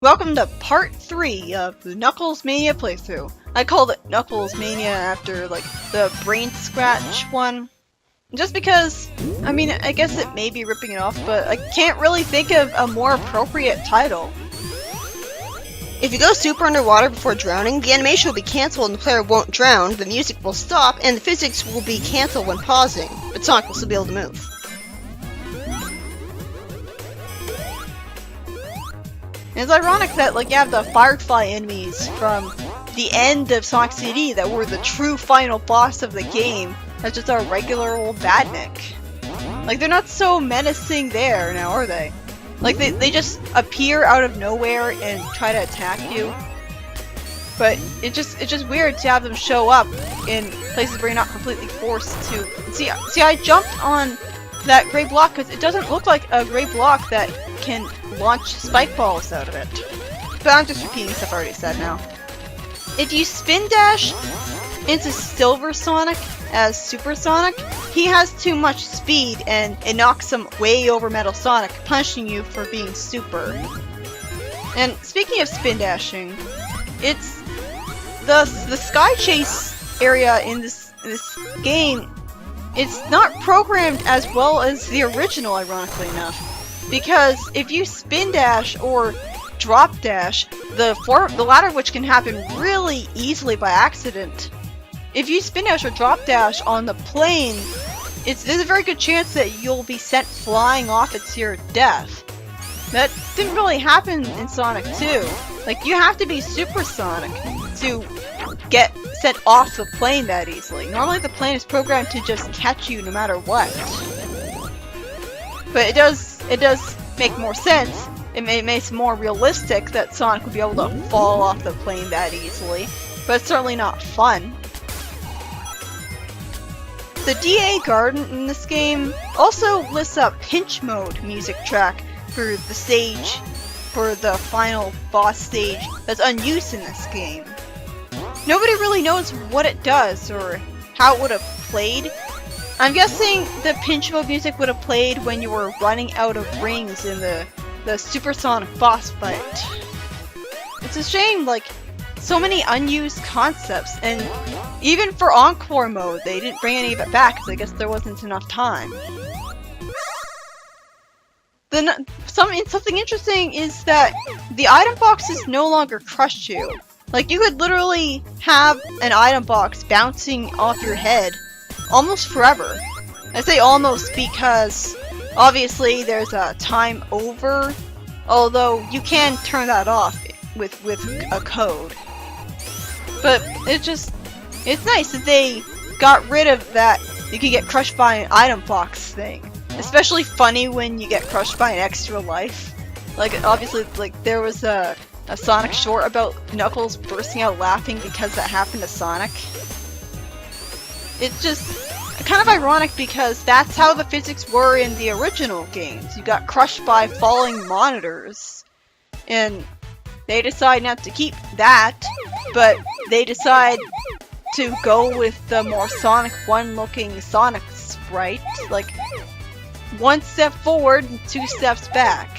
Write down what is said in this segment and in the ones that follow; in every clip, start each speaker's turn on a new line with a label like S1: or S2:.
S1: Welcome to part 3 of the Knuckles Mania playthrough. I called it Knuckles Mania after, the brain scratch one. Just because, I guess it may be ripping it off, but I can't really think of a more appropriate title.
S2: If you go super underwater before drowning, the animation will be cancelled and the player won't drown, the music will stop, and the physics will be cancelled when pausing, but Sonic will still be able to move.
S1: And it's ironic that, you have the Firefly enemies from the end of Sonic CD that were the true final boss of the game. That's just our regular old Badnik. They're not so menacing there now, are they? They just appear out of nowhere and try to attack you. But it's just weird to have them show up in places where you're not completely forced to. See, I jumped on that gray block because it doesn't look like a gray block that can launch spike balls out of it. But I'm just repeating stuff I already said now. If you spin dash into Silver Sonic as Super Sonic, he has too much speed and it knocks him way over Metal Sonic, punishing you for being super. And speaking of spin dashing, it's the Sky Chase area in this game. It's not programmed as well as the original, ironically enough. Because if you spin dash or drop dash, the latter of which can happen really easily by accident. If you spin dash or drop dash on the plane, there's a very good chance that you'll be sent flying off it to your death. That didn't really happen in Sonic 2. You have to be Super Sonic to get sent off the plane that easily. Normally the plane is programmed to just catch you no matter what. But it does make more sense. It makes it more realistic that Sonic would be able to fall off the plane that easily. But it's certainly not fun. The DA Garden in this game also lists a pinch mode music track for the stage, for the final boss stage that's unused in this game. Nobody really knows what it does or how it would have played. I'm guessing the pinch mode music would have played when you were running out of rings in the Super Sonic boss fight. It's a shame, so many unused concepts, and even for Encore mode, they didn't bring any of it back because I guess there wasn't enough time. Something interesting is that the item boxes no longer crush you. You could literally have an item box bouncing off your head almost forever. I say almost because obviously there's a time over, although you can turn that off with a code. But it's nice that they got rid of that you can get crushed by an item box thing. Especially funny when you get crushed by an extra life. Obviously, there was a Sonic short about Knuckles bursting out laughing because that happened to Sonic. It's just kind of ironic because that's how the physics were in the original games. You got crushed by falling monitors. And they decide not to keep that, but they decide to go with the more Sonic 1 looking Sonic sprite. One step forward and 2 steps back.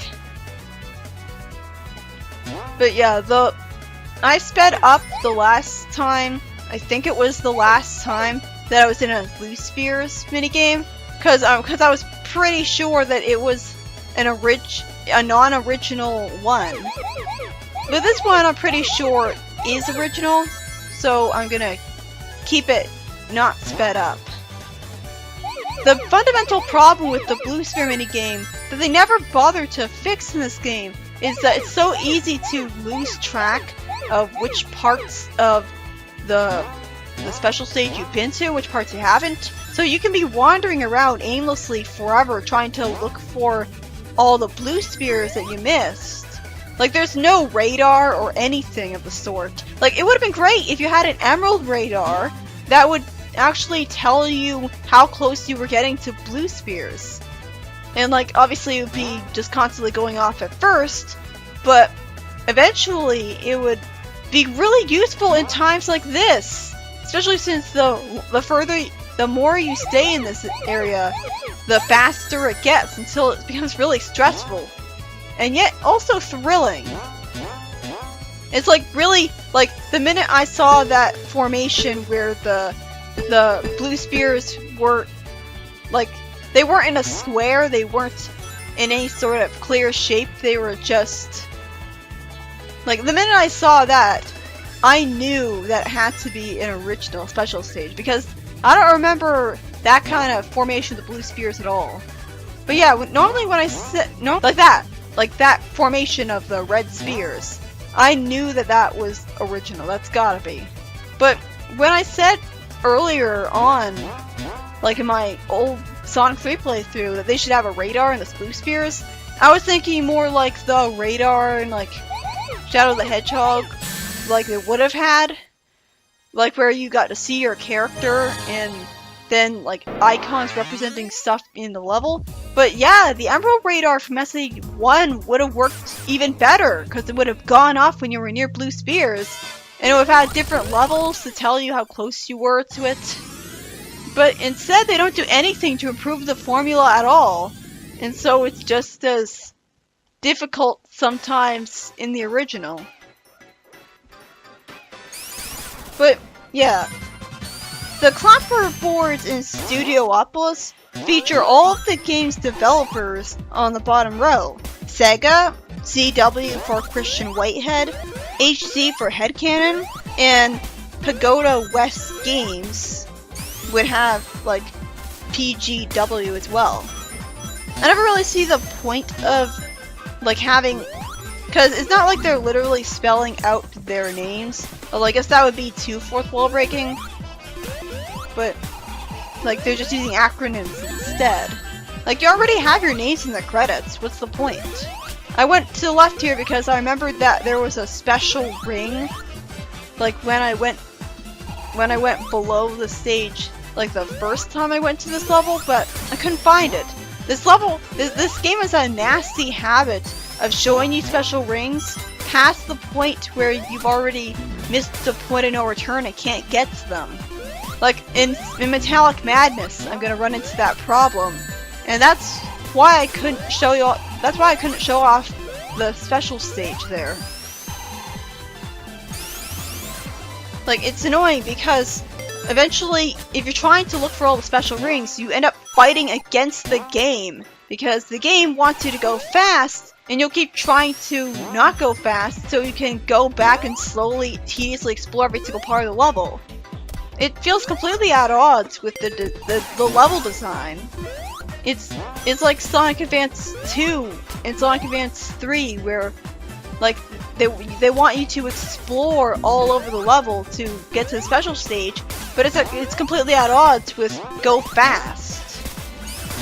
S1: But yeah, I sped up the last time. I think it was the last time that I was in a Blue Spheres minigame, because I was pretty sure that it was a non-original one. But this one I'm pretty sure is original, so I'm gonna keep it not sped up. The fundamental problem with the Blue Sphere minigame that they never bothered to fix in this game is that it's so easy to lose track of which parts of the special stage you've been to, which parts you haven't. So you can be wandering around aimlessly forever trying to look for all the blue spheres that you missed. There's no radar or anything of the sort. It would have been great if you had an emerald radar that would actually tell you how close you were getting to blue spheres. And obviously it would be just constantly going off at first, but eventually it would be really useful in times like this. Especially since the more you stay in this area, the faster it gets until it becomes really stressful. And yet also thrilling. It's like really, like the minute I saw that formation where the blue spears were like, they weren't in a square, they weren't in any sort of clear shape, they were just like, the minute I saw that, I knew that it had to be an original special stage, because I don't remember that kind of formation of the blue spears at all. But yeah, normally when I like that formation of the red spears, I knew that that was original. That's gotta be. But when I said earlier on, like in my old Sonic 3 playthrough, that they should have a radar in the blue spears, I was thinking more like the radar and like Shadow the Hedgehog, like they would have had, like where you got to see your character and then like icons representing stuff in the level. But yeah, the Emerald Radar from SE1 would have worked even better, because it would have gone off when you were near blue spears, and it would have had different levels to tell you how close you were to it. But instead, they don't do anything to improve the formula at all, and so it's just as difficult sometimes in the original. But yeah, the clapperboards in Studiopolis feature all of the game's developers on the bottom row. Sega, CW for Christian Whitehead, HC for Headcanon, and Pagoda West Games would have like PGW as well. I never really see the point of like having, because it's not like they're literally spelling out their names. Well, I guess that would be too fourth wall breaking, but like they're just using acronyms instead. Like you already have your names in the credits, what's the point? I went to the left here because I remembered that there was a special ring, like when I went below the stage, like the first time I went to this level, but I couldn't find it. This game has a nasty habit of showing you special rings past the point where you've already missed the point of no return and can't get to them. Like in Metallic Madness, I'm gonna run into that problem, and that's why I couldn't show you. That's why I couldn't show off the special stage there. Like it's annoying because eventually, if you're trying to look for all the special rings, you end up fighting against the game, because the game wants you to go fast, and you'll keep trying to not go fast so you can go back and slowly, tediously explore every single part of the level. It feels completely at odds with the level design. It's like Sonic Advance 2 and Sonic Advance 3, where like they want you to explore all over the level to get to the special stage, but it's completely at odds with go fast.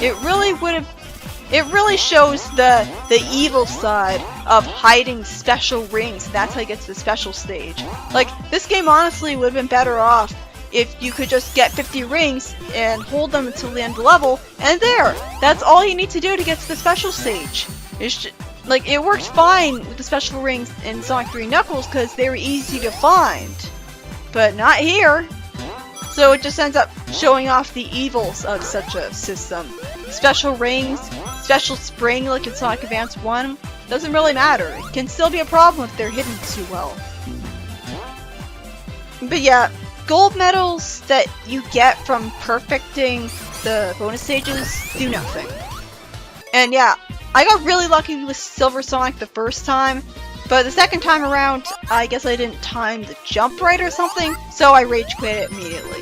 S1: It really shows the evil side of hiding special rings. That's how you get to the special stage. Like this game honestly would have been better off if you could just get 50 rings and hold them until the end of the level, and there! That's all you need to do to get to the special stage. Like, it worked fine with the special rings in Sonic 3 Knuckles because they were easy to find. But not here. So it just ends up showing off the evils of such a system. Special rings, special spring like in Sonic Advance 1, doesn't really matter. It can still be a problem if they're hidden too well. But yeah, gold medals that you get from perfecting the bonus stages do nothing. And yeah, I got really lucky with Silver Sonic the first time, but the second time around, I guess I didn't time the jump right or something, so I rage quit it immediately.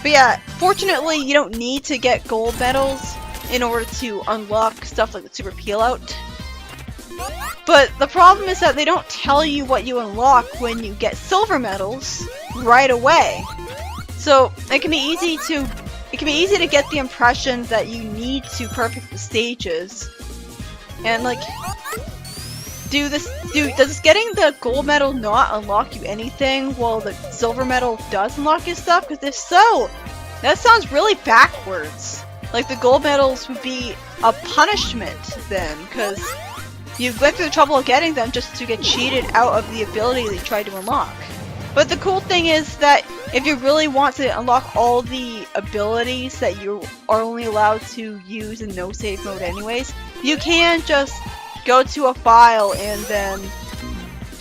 S1: But yeah, fortunately you don't need to get gold medals in order to unlock stuff like the Super Peel Out. But the problem is that they don't tell you what you unlock when you get silver medals right away. So it can be easy to get the impression that you need to perfect the stages. And like, does getting the gold medal not unlock you anything while the silver medal does unlock you stuff? Because if so, that sounds really backwards. Like the gold medals would be a punishment then, because you went through the trouble of getting them just to get cheated out of the ability that you tried to unlock. But the cool thing is that if you really want to unlock all the abilities that you are only allowed to use in no save mode anyways, you can just go to a file and then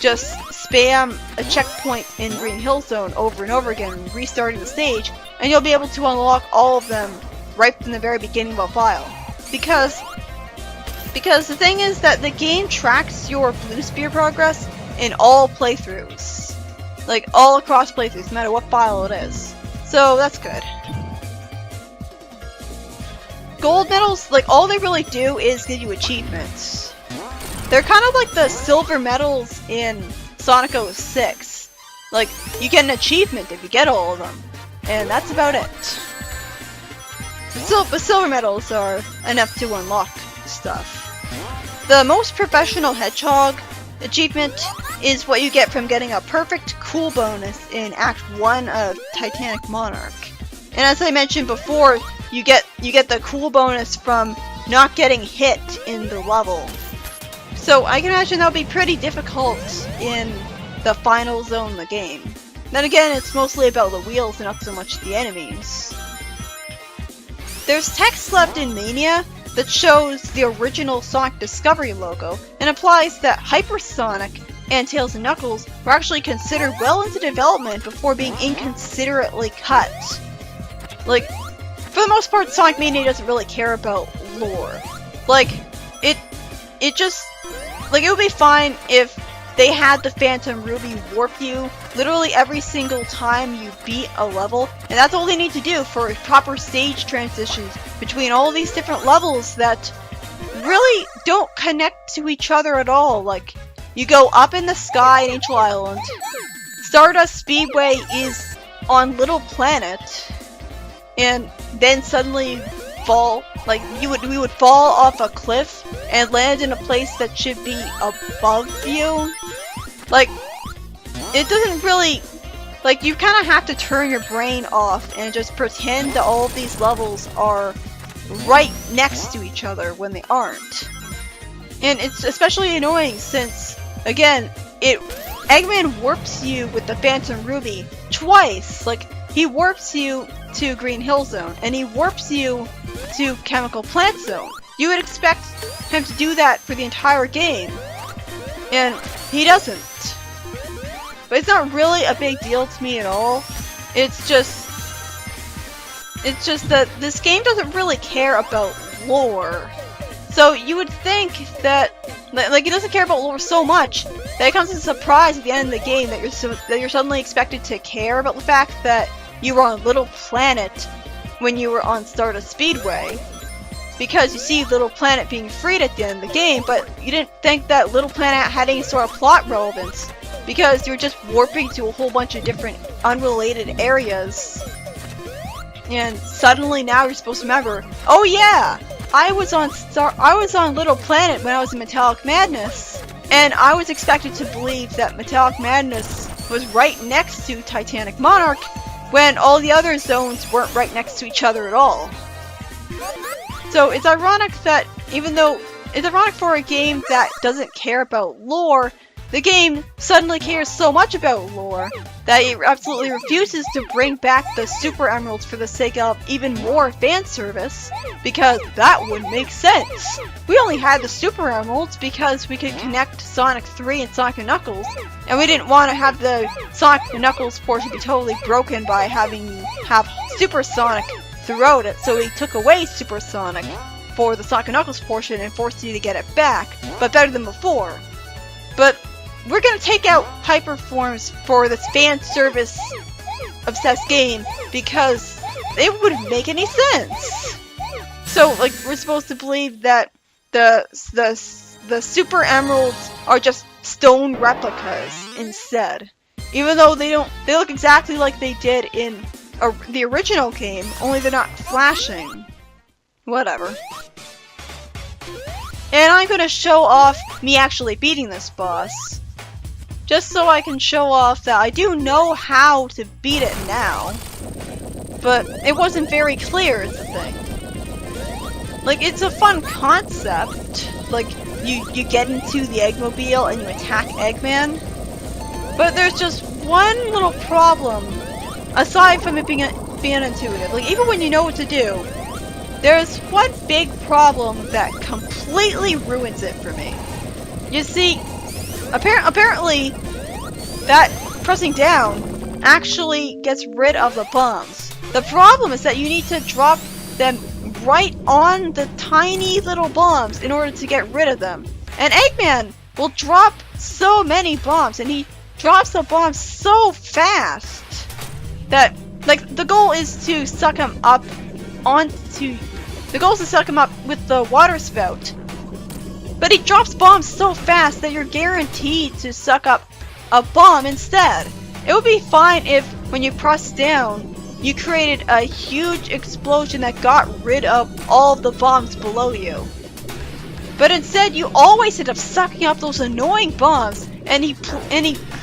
S1: just spam a checkpoint in Green Hill Zone over and over again, restarting the stage, and you'll be able to unlock all of them right from the very beginning of a file. Because the thing is that the game tracks your blue spear progress in all playthroughs. Like, all across playthroughs, no matter what file it is. So, that's good. Gold medals, like, all they really do is give you achievements. They're kind of like the silver medals in Sonic 06. Like, you get an achievement if you get all of them. And that's about it. But silver medals are enough to unlock stuff. The most professional hedgehog achievement is what you get from getting a perfect cool bonus in Act 1 of Titanic Monarch. And as I mentioned before, you get the cool bonus from not getting hit in the level. So I can imagine that'll be pretty difficult in the final zone of the game. Then again, it's mostly about the wheels and not so much the enemies. There's text left in Mania that shows the original Sonic Discovery logo and implies that Hypersonic and Tails and Knuckles were actually considered well into development before being inconsiderately cut. Like, for the most part, Sonic Mania doesn't really care about lore. Like, it would be fine if they had the Phantom Ruby warp you literally every single time you beat a level, and that's all they need to do for proper stage transitions between all these different levels that really don't connect to each other at all. Like, you go up in the sky in Angel Island, Stardust Speedway is on Little Planet, and then suddenly fall, like, we would fall off a cliff and land in a place that should be above you. Like, it doesn't really, like, you kind of have to turn your brain off and just pretend that all of these levels are right next to each other when they aren't. And it's especially annoying since, again, Eggman warps you with the Phantom Ruby twice. Like, he warps you to Green Hill Zone, and he warps you to Chemical Plant Zone. You would expect him to do that for the entire game, and he doesn't. But it's not really a big deal to me at all. It's just that this game doesn't really care about lore. So you would think that, like, it doesn't care about lore so much that it comes as a surprise at the end of the game that you're suddenly expected to care about the fact that you were on Little Planet when you were on Stardust Speedway. Because you see Little Planet being freed at the end of the game, but you didn't think that Little Planet had any sort of plot relevance, because you're just warping to a whole bunch of different unrelated areas. And suddenly now you're supposed to remember, oh yeah, I was on Little Planet when I was in Metallic Madness, and I was expected to believe that Metallic Madness was right next to Titanic Monarch, when all the other zones weren't right next to each other at all. So it's ironic that, even though it's ironic for a game that doesn't care about lore, the game suddenly cares so much about lore that it absolutely refuses to bring back the Super Emeralds for the sake of even more fan service, because that would make sense. We only had the Super Emeralds because we could connect Sonic 3 and Sonic & Knuckles, and we didn't want to have the Sonic & Knuckles portion be totally broken by having you have Super Sonic throughout it, so we took away Super Sonic for the Sonic & Knuckles portion and forced you to get it back, but better than before. But we're gonna take out Hyper Forms for this fan service obsessed game because it wouldn't make any sense. So, like, we're supposed to believe that the Super Emeralds are just stone replicas instead, even though they look exactly like they did in the original game, only they're not flashing. Whatever. And I'm gonna show off me actually beating this boss, just so I can show off that I do know how to beat it now, but it wasn't very clear is the thing. Like, it's a fun concept, like, you get into the Eggmobile and you attack Eggman, but there's just one little problem, aside from it being intuitive. Like, even when you know what to do, there's one big problem that completely ruins it for me. You see, Apparently, that pressing down actually gets rid of the bombs. The problem is that you need to drop them right on the tiny little bombs in order to get rid of them. And Eggman will drop so many bombs, and he drops the bombs so fast that, like, the goal is to suck him up with the water spout. But he drops bombs so fast that you're guaranteed to suck up a bomb instead. It would be fine if, when you press down, you created a huge explosion that got rid of all of the bombs below you. But instead, you always end up sucking up those annoying bombs, and he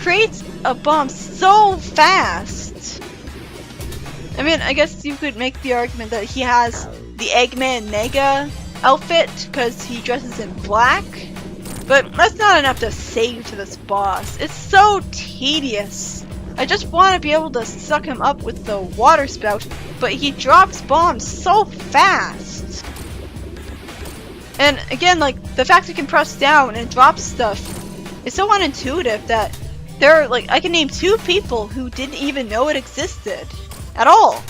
S1: creates a bomb so fast. I mean, I guess you could make the argument that he has the Eggman Mega outfit because he dresses in black, but that's not enough to save to this boss. It's so tedious. I just want to be able to suck him up with the water spout, but he drops bombs so fast. And again, like, the fact you can press down and drop stuff is so unintuitive that there are, like, I can name 2 people who didn't even know it existed at all.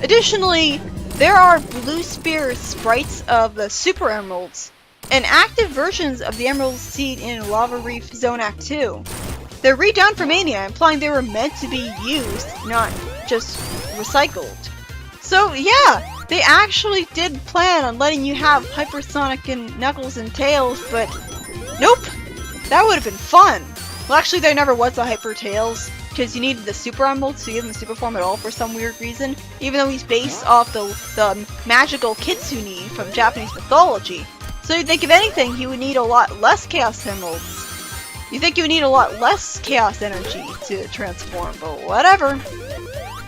S1: Additionally, there are blue spear sprites of the Super Emeralds, and active versions of the Emerald Seed in Lava Reef Zone Act 2. They're redone for Mania, implying they were meant to be used, not just recycled. So yeah, they actually did plan on letting you have Hypersonic and Knuckles and Tails, but nope, that would have been fun. Well, actually, there never was a Hyper Tails, because you needed the Super Emeralds to give him the super form at all for some weird reason, even though he's based off the magical Kitsune from Japanese mythology. So you'd think if anything, he would need a lot less Chaos Emeralds. You think you would need a lot less Chaos Energy to transform, but whatever.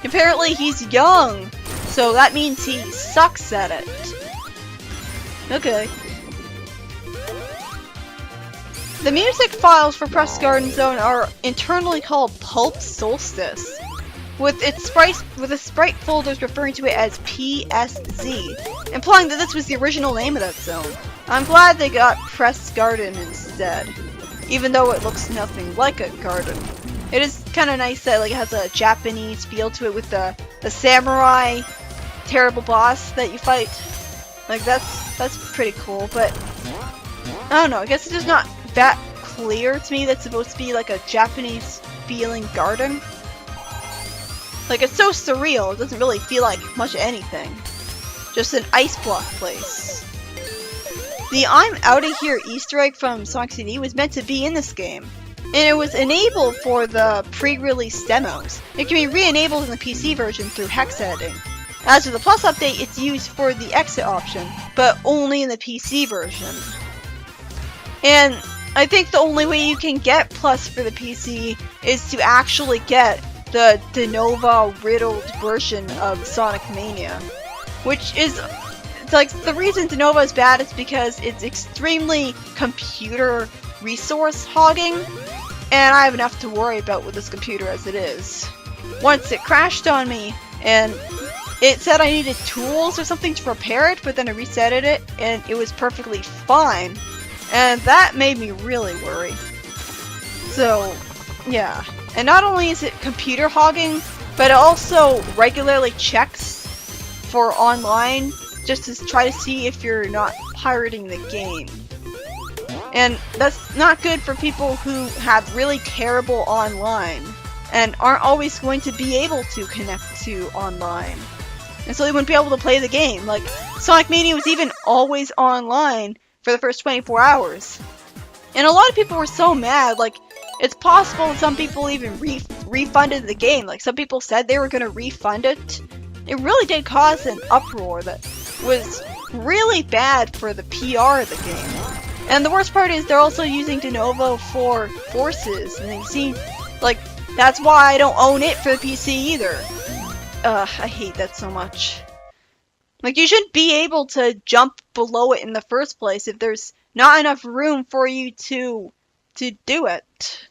S1: Apparently he's young, so that means he sucks at it. Okay. The music files for Press Garden Zone are internally called Pulp Solstice, with the sprite folders referring to it as PSZ, implying that this was the original name of that zone. I'm glad they got Press Garden instead, even though it looks nothing like a garden. It is kind of nice that, like, it has a Japanese feel to it with the samurai terrible boss that you fight. Like, that's pretty cool, but I don't know, I guess it's just not that clear to me that's supposed to be like a Japanese feeling garden. Like, it's so surreal, it doesn't really feel like much of anything. Just an ice block place. The I'm Outta Here Easter egg from Sonic CD was meant to be in this game, and it was enabled for the pre-release demos. It can be re-enabled in the PC version through hex editing. As for the Plus update, it's used for the exit option, but only in the PC version. And I think the only way you can get Plus for the PC is to actually get the De Novo riddled version of Sonic Mania. Which is, like, the reason De Novo is bad is because it's extremely computer resource hogging, and I have enough to worry about with this computer as it is. Once it crashed on me, and it said I needed tools or something to repair it, but then I resetted it, and it was perfectly fine. And that made me really worry. So, yeah. And not only is it computer hogging, but it also regularly checks for online just to try to see if you're not pirating the game. And that's not good for people who have really terrible online and aren't always going to be able to connect to online. And so they wouldn't be able to play the game. Like, Sonic Mania was even always online for the first 24 hours. And a lot of people were so mad, like, it's possible that some people even refunded the game. Like, some people said they were going to refund it. It really did cause an uproar that was really bad for the PR of the game. And the worst part is they're also using De Novo for Forces, and they seem like that's why I don't own it for the PC either. I hate that so much. Like, you shouldn't be able to jump below it in the first place if there's not enough room for you to do it.